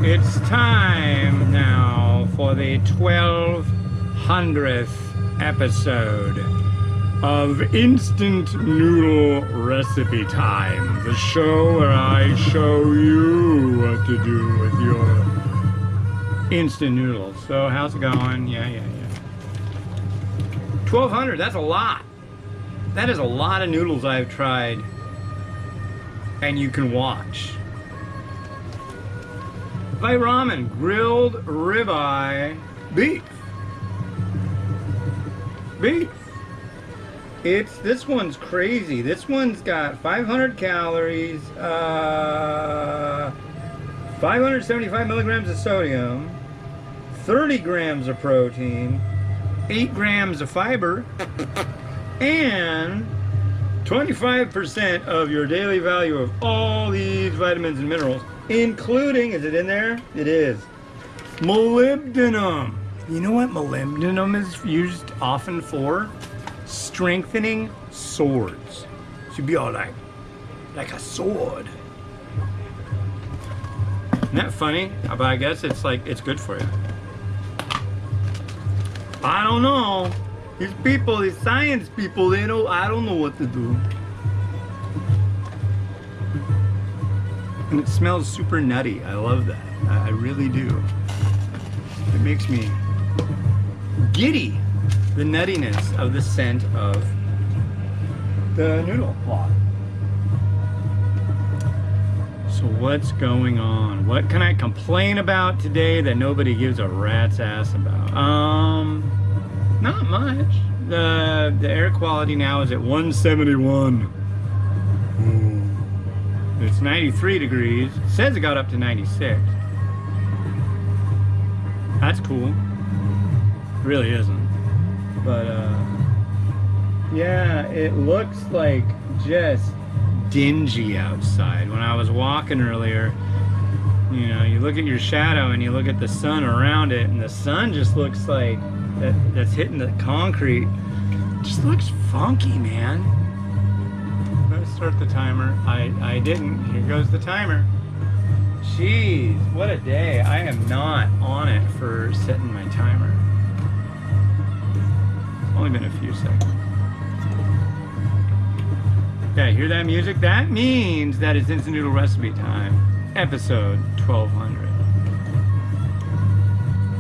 It's time now for the 1200th episode of Instant Noodle Recipe Time, the show where I show you what to do with your instant noodles. So how's it going? Yeah. 1200, that's a lot. That is a lot of noodles I've tried and you can watch. Vite Ramen, grilled ribeye beef. This one's crazy. This one's got 500 calories, 575 milligrams of sodium, 30 grams of protein, 8 grams of fiber, and 25% of your daily value of all these vitamins and minerals, including, is it in there? It is. Molybdenum. You know what molybdenum is used often for? Strengthening swords. Should be all like a sword. Isn't that funny? But I guess it's like, it's good for you. I don't know. These people, these science people, I don't know what to do. And it smells super nutty. I love that. I really do. It makes me giddy, the nuttiness of the scent of the noodle block. So what's going on? What can I complain about today that nobody gives a rat's ass about? Not much. The air quality now is at 171. It's 93 degrees. It says it got up to 96. That's cool. It really isn't. But yeah, it looks like just dingy outside. When I was walking earlier, you know, you look at your shadow and you look at the sun around it, and the sun just looks like that's hitting the concrete. It just looks funky, man. Let's start the timer. I didn't. Here goes the timer. Jeez, what a day. I am not on it for setting my timer. It's only been a few seconds. Yeah, hear that music? That means that it's Instant Noodle Recipe Time, episode 1200.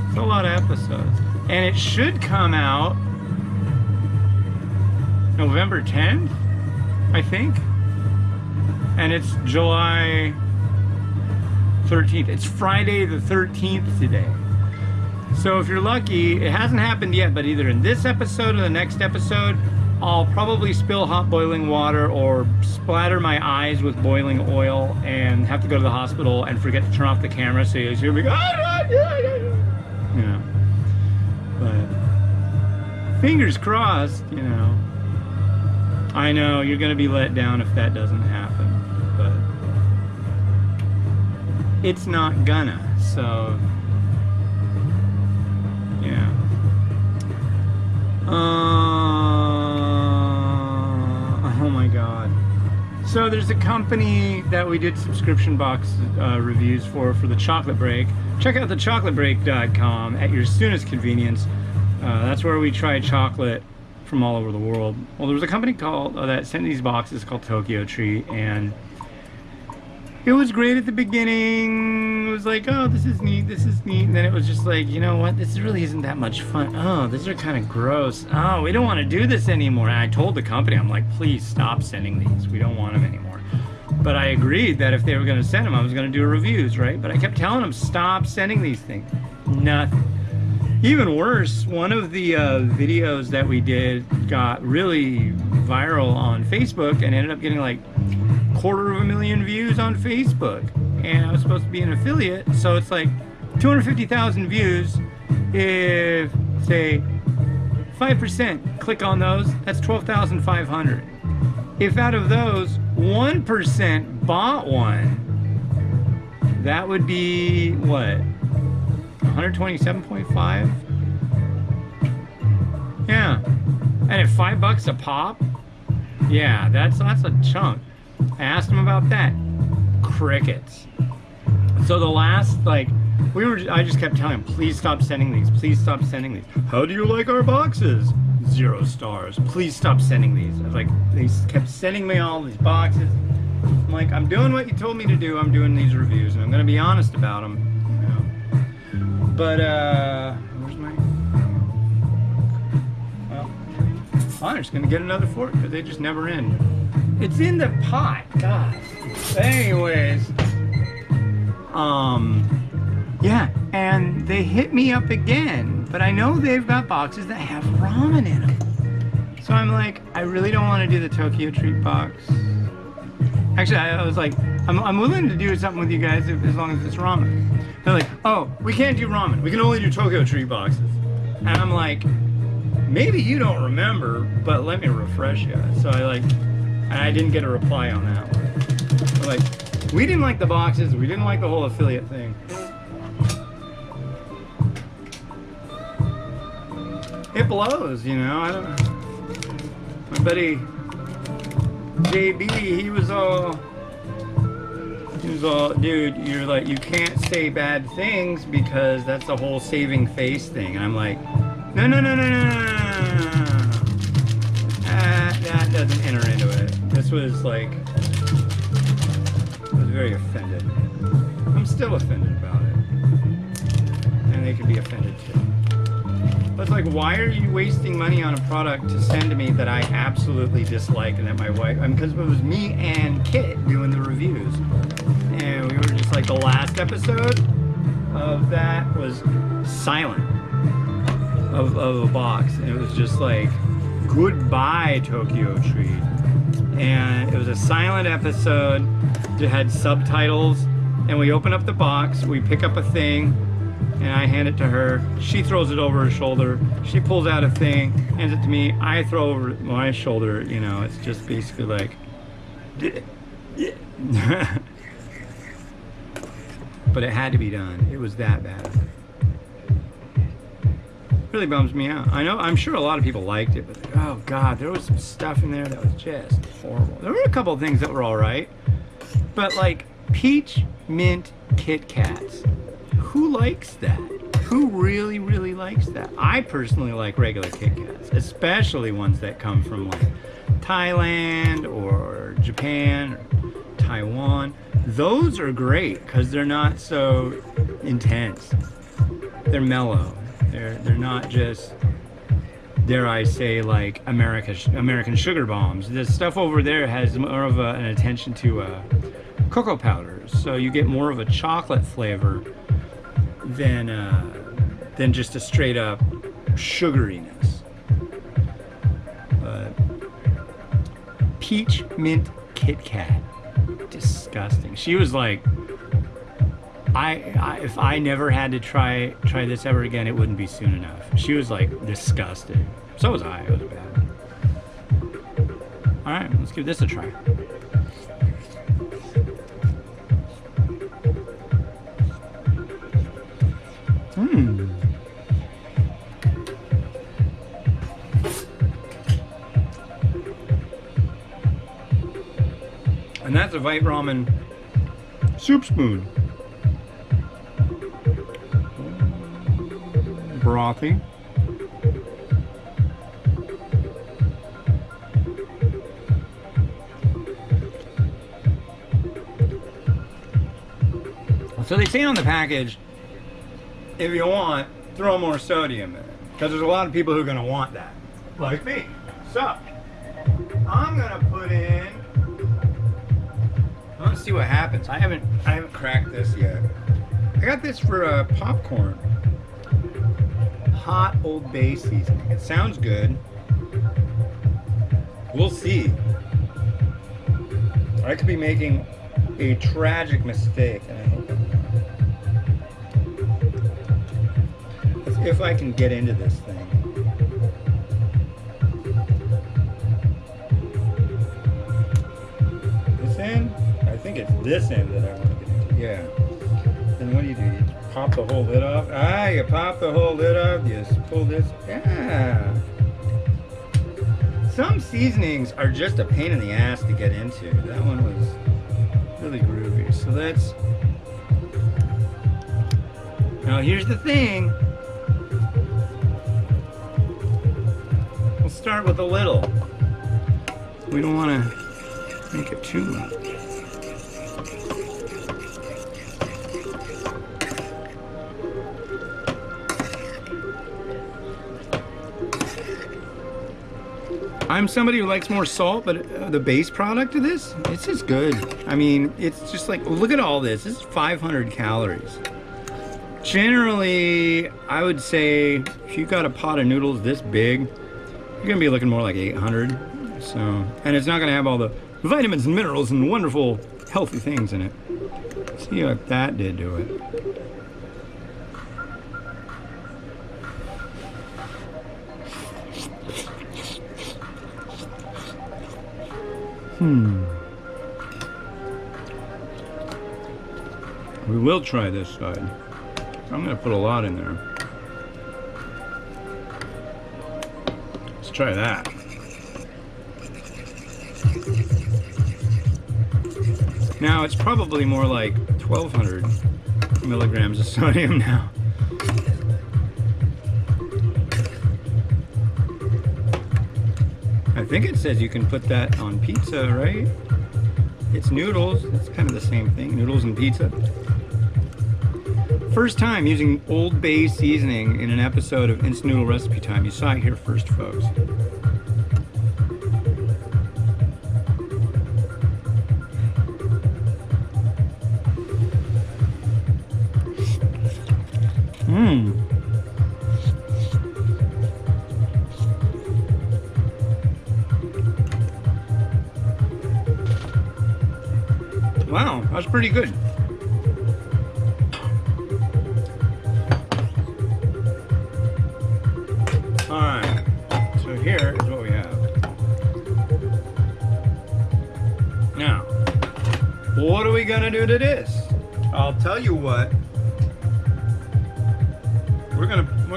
It's a lot of episodes. And it should come out November 10th, I think. And it's July 13th. It's Friday the 13th today. So if you're lucky, it hasn't happened yet, but either in this episode or the next episode, I'll probably spill hot boiling water or splatter my eyes with boiling oil and have to go to the hospital and forget to turn off the camera, so you'll hear me go, you know. But fingers crossed, you know. I know you're gonna be let down if that doesn't happen, but it's not gonna, so yeah. Oh my god. So there's a company that we did subscription box reviews for the chocolate break. Check out thechocolatebreak.com at your soonest convenience. That's where we try chocolate from all over the world. Well, there was a company called that sent these boxes called Tokyo Treat, and it was great at the beginning. It was like, oh, this is neat, and then it was just like, you know what, this really isn't that much fun. Oh, these are kind of gross. Oh, we don't want to do this anymore. And I told the company, I'm like, please stop sending these. We don't want them anymore. But I agreed that if they were going to send them, I was going to do reviews, right? But I kept telling them, stop sending these things. Nothing. Even worse, one of the videos that we did got really viral on Facebook and ended up getting like 250,000 views on Facebook. And I was supposed to be an affiliate, so it's like 250,000 views. If, say, 5% click on those, that's 12,500. If out of those 1% bought one, that would be what? 127.5? Yeah. And at $5 a pop, yeah, that's a chunk. I asked them about that. Crickets. So the last, like, I just kept telling him, please stop sending these. Please stop sending these. How do you like our boxes? 0 stars. Please stop sending these. I was like, they kept sending me all these boxes. I'm like, I'm doing what you told me to do. I'm doing these reviews, and I'm gonna be honest about them, you know. But where's my? Well, I'm just gonna get another fork because they just never end. It's in the pot. God. Anyways, yeah, and they hit me up again, but I know they've got boxes that have ramen in them. So I'm like, I really don't want to do the Tokyo Treat box. Actually, I was like, I'm willing to do something with you guys as long as it's ramen. They're like, oh, we can't do ramen. We can only do Tokyo Treat boxes. And I'm like, maybe you don't remember, but let me refresh you. So and I didn't get a reply on that one. But like, we didn't like the boxes. We didn't like the whole affiliate thing. It blows, you know. I don't know. My buddy JB, he was all, dude, you're like, you can't say bad things because that's the whole saving face thing. And I'm like, no. That doesn't enter into it. This was like, I was very offended. I'm still offended about it. And they could be offended too. But it's like, why are you wasting money on a product to send to me that I absolutely dislike and that my wife, because it was me and Kit doing the reviews. And we were just like, the last episode of that was silent of a box. And it was just like, goodbye Tokyo Treat. And it was a silent episode. It had subtitles. And we open up the box, we pick up a thing, and I hand it to her. She throws it over her shoulder. She pulls out a thing, hands it to me. I throw over my shoulder. You know, it's just basically like. But it had to be done. It was that bad. Really bums me out. I know. I'm sure a lot of people liked it, but oh god, there was some stuff in there that was just horrible. There were a couple of things that were all right, but like peach mint Kit Kats. Who likes that? Who really, really likes that? I personally like regular Kit Kats, especially ones that come from like Thailand or Japan or Taiwan. Those are great because they're not so intense. They're mellow. They're not just, dare I say, like American sugar bombs. The stuff over there has more of an attention to cocoa powders, so you get more of a chocolate flavor than just a straight up sugariness. Peach mint Kit Kat, disgusting. She was like, if I never had to try this ever again, it wouldn't be soon enough. She was like disgusted. So was I. It was bad. All right, let's give this a try. And that's a Vite Ramen soup spoon. Brothy. So they say on the package, if you want, throw more sodium in it. Because there's a lot of people who are going to want that. Like me. So, I'm going to put in, let's see what happens. I haven't cracked this yet. I got this for popcorn. Hot Old Bay seasoning. It sounds good. We'll see. I could be making a tragic mistake, and I hope I'm not. Let's see if I can get into this thing. This end? I think it's this end that I want to get into. Yeah. Then what do? You pop the whole lid off. You pop the whole lid off. You just pull this. Yeah. Some seasonings are just a pain in the ass to get into. That one was really groovy. So let's Now here's the thing. We'll start with a little. We don't want to make it too much. I'm somebody who likes more salt, but the base product of this, it's just good. I mean, it's just like, look at all this. This is 500 calories. Generally, I would say if you got a pot of noodles this big, you're gonna be looking more like 800. So, and it's not gonna have all the vitamins and minerals and wonderful healthy things in it. See what that did to it. We will try this side. I'm gonna put a lot in there. Let's try that. Now it's probably more like 1,200 milligrams of sodium now. I think it says you can put that on pizza, right? It's noodles. It's kind of the same thing. Noodles and pizza. First time using Old Bay seasoning in an episode of Instant Noodle Recipe Time. You saw it here first, folks. Wow, that's pretty good. Alright, so here is what we have. Now, what are we gonna do to this? I'll tell you what. We're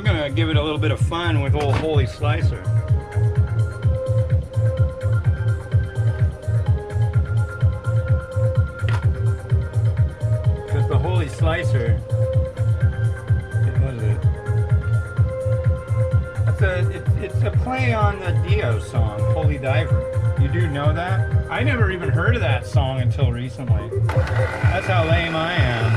gonna give it a little bit of fun with old Holy Slicer. Because the Holy Slicer, what is it? It's a play on the Dio song, Holy Diver. You do know that? I never even heard of that song until recently. That's how lame I am.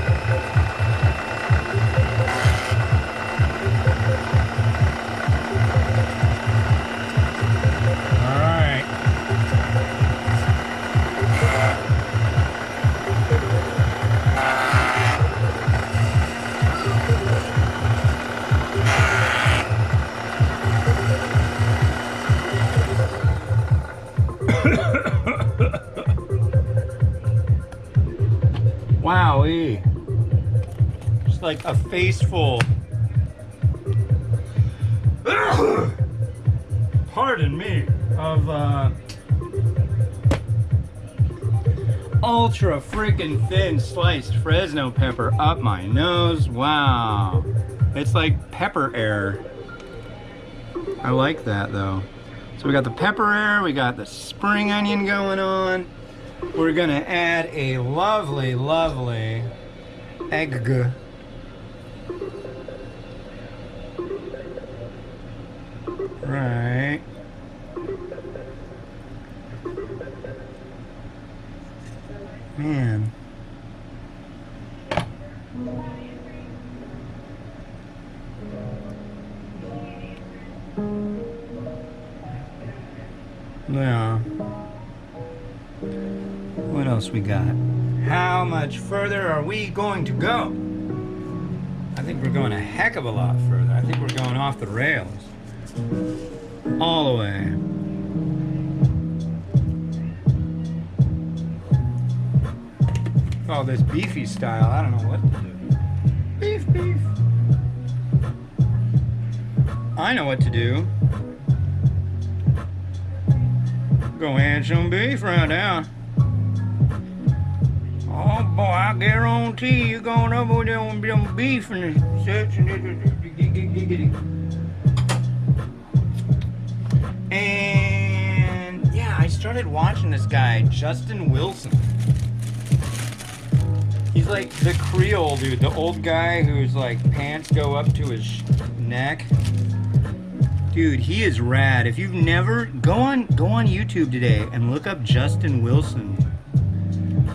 Wowee. Just like a face full. Pardon me. Of ultra freaking thin sliced Fresno pepper up my nose. Wow. It's like pepper air. I like that though. So we got the pepper air, we got the spring onion going on. We're gonna add a lovely, lovely egg. Right. Man. Yeah. What else we got? How much further are we going to go? I think we're going a heck of a lot further. I think we're going off the rails. All the way. Oh, this beefy style, I don't know what to do. Beef, beef. I know what to do. Go add some beef right now. Oh boy, I guarantee you're going up with them beef and such and yeah, I started watching this guy, Justin Wilson. He's like the Creole dude, the old guy whose like pants go up to his neck. Dude, he is rad. If you've never, go on YouTube today and look up Justin Wilson.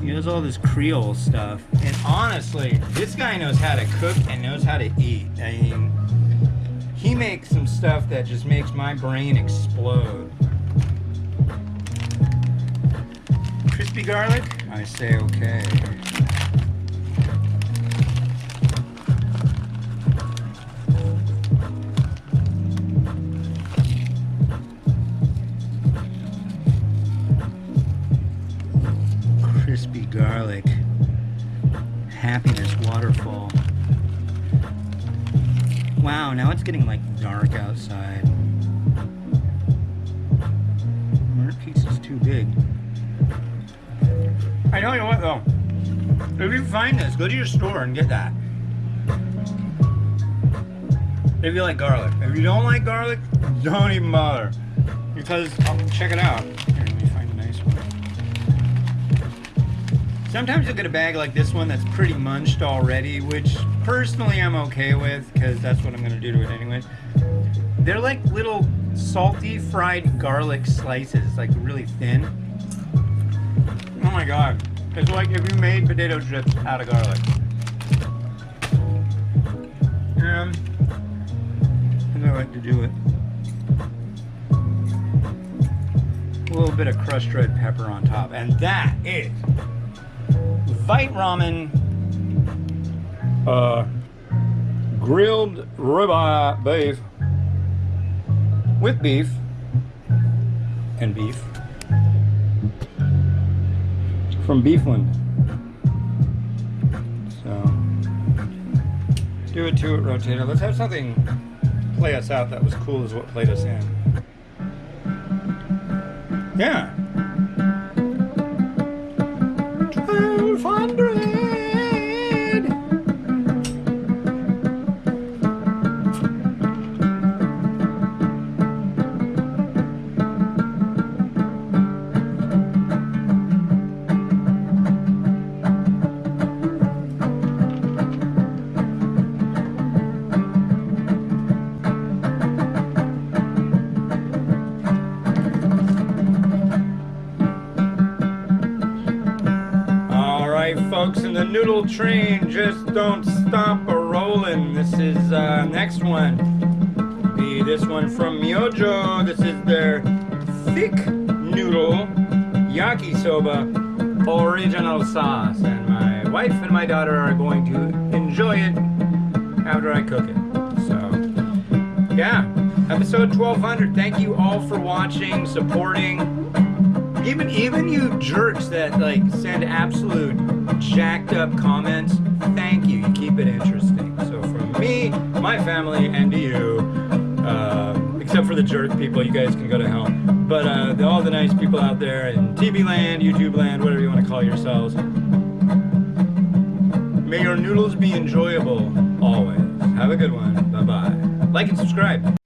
He does all this Creole stuff. And honestly, this guy knows how to cook and knows how to eat. I mean, he makes some stuff that just makes my brain explode. Crispy garlic? I say okay. Crispy garlic. Happiness waterfall. Wow, now it's getting like dark outside. That piece is too big. I tell you what though, if you find this, go to your store and get that. If you like garlic. If you don't like garlic, don't even bother. Because, check it out. Here, let me find a nice one. Sometimes you'll get a bag like this one that's pretty munched already, which personally I'm okay with, because that's what I'm going to do to it anyways. They're like little salty fried garlic slices, like really thin. Oh my god. It's like if you made potato chips out of garlic. And I like to do it. A little bit of crushed red pepper on top. And that is Vite Ramen grilled ribeye beef with beef and beef from Beefland. So do it to it, rotator. Let's have something play us out that was cool as what played us in. Yeah. 1200. Folks in the noodle train, just don't stop a-rolling. This is next one. Be this one from Myojo. This is their thick noodle yakisoba original sauce, and my wife and my daughter are going to enjoy it after I cook it. So yeah, episode 1200. Thank you all for watching, supporting. Even you jerks that like send absolute jacked up comments, thank you. You keep it interesting. So from me, my family, and to you, except for the jerk people, you guys can go to hell. But all the nice people out there in TV land, YouTube land, whatever you want to call yourselves, may your noodles be enjoyable always. Have a good one. Bye bye. Like and subscribe.